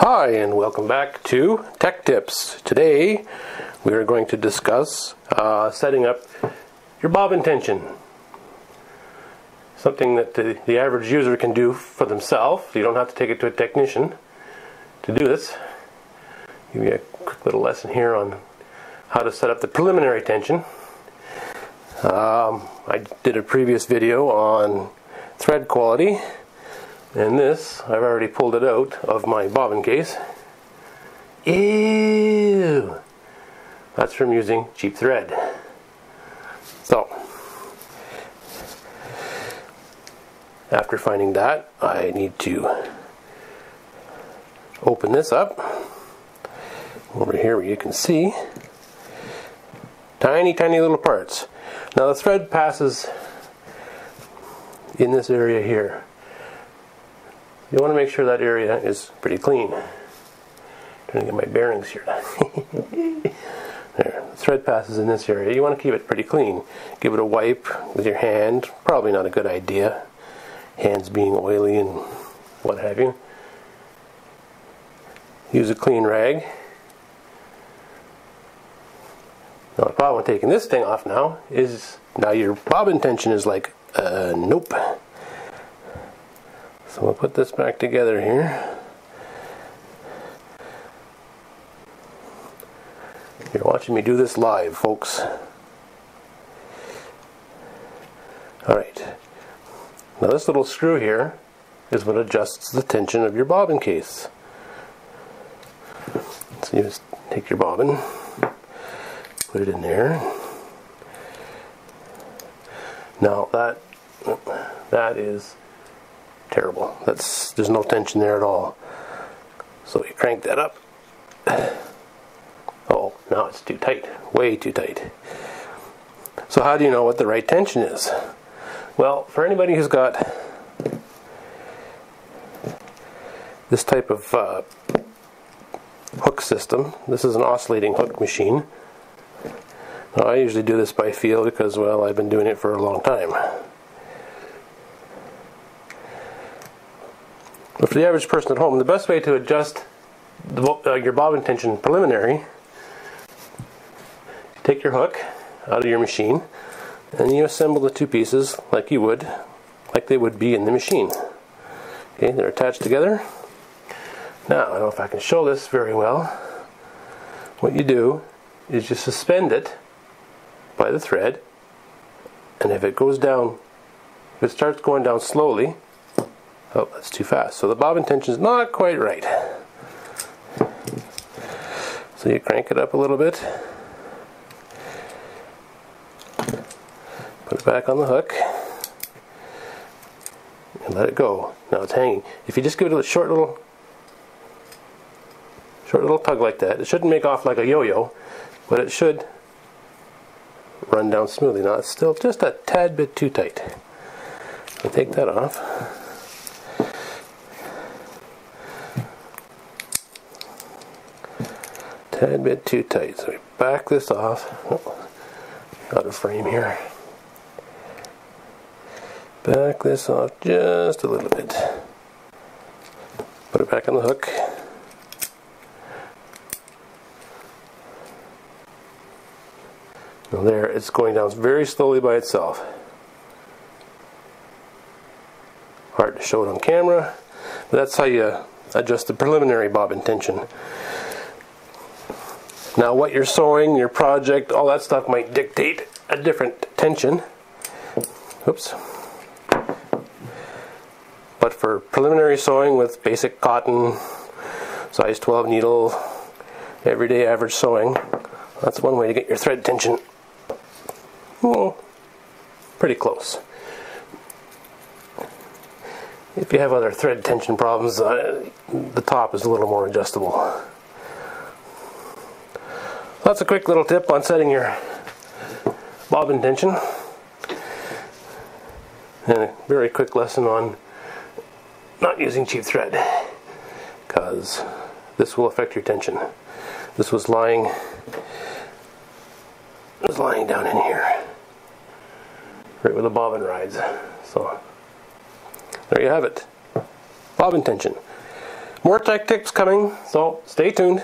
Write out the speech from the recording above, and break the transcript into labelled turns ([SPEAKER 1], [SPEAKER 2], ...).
[SPEAKER 1] Hi, and welcome back to Tech Tips. Today we are going to discuss setting up your bobbin tension. Something that the average user can do for themselves. You don't have to take it to a technician to do this. Give you a quick little lesson here on how to set up the preliminary tension. I did a previous video on thread quality. And this, I've already pulled it out of my bobbin case. Ew! That's from using cheap thread. So, after finding that, I need to open this up. Over here where you can see tiny little parts. Now the thread passes in this area here. You want to make sure that area is pretty clean. Trying to get my bearings here. There, the thread passes in this area. You want to keep it pretty clean. Give it a wipe with your hand. Probably not a good idea. Hands being oily and what have you. Use a clean rag. Now the problem with taking this thing off now is now your bobbin tension is like, nope. So we'll put this back together here. You're watching me do this live, folks. Alright. Now this little screw here is what adjusts the tension of your bobbin case. So you just take your bobbin, put it in there. Now that is terrible. There's no tension there at all. So you crank that up. Oh, now it's too tight. Way too tight. So how do you know what the right tension is? Well, for anybody who's got this type of hook system, this is an oscillating hook machine. Now, I usually do this by feel because, well, I've been doing it for a long time. But for the average person at home, the best way to adjust your bobbin tension preliminary, take your hook out of your machine and you assemble the two pieces like they would be in the machine. Okay, they're attached together. Now, I don't know if I can show this very well. What you do is you suspend it by the thread, and if it goes down, if it starts going down slowly, oh, that's too fast. So the bobbin tension is not quite right. So you crank it up a little bit. Put it back on the hook. And let it go. Now it's hanging. If you just give it a short little tug like that, it shouldn't make off like a yo-yo, but it should run down smoothly. Now it's still just a tad bit too tight. So take that off. Tad bit too tight, so we back this off. Oh, out of frame here. Back this off just a little bit. Put it back on the hook. Now there, it's going down very slowly by itself. Hard to show it on camera, but that's how you adjust the preliminary bobbin tension. Now what you're sewing, your project, all that stuff might dictate a different tension. Oops. But for preliminary sewing with basic cotton, size 12 needle, everyday average sewing, that's one way to get your thread tension, well, pretty close. If you have other thread tension problems, the top is a little more adjustable. That's a quick little tip on setting your bobbin tension, and a very quick lesson on not using cheap thread, because this will affect your tension. This was lying down in here, right where the bobbin rides. So there you have it, bobbin tension. More tech tips coming, so stay tuned.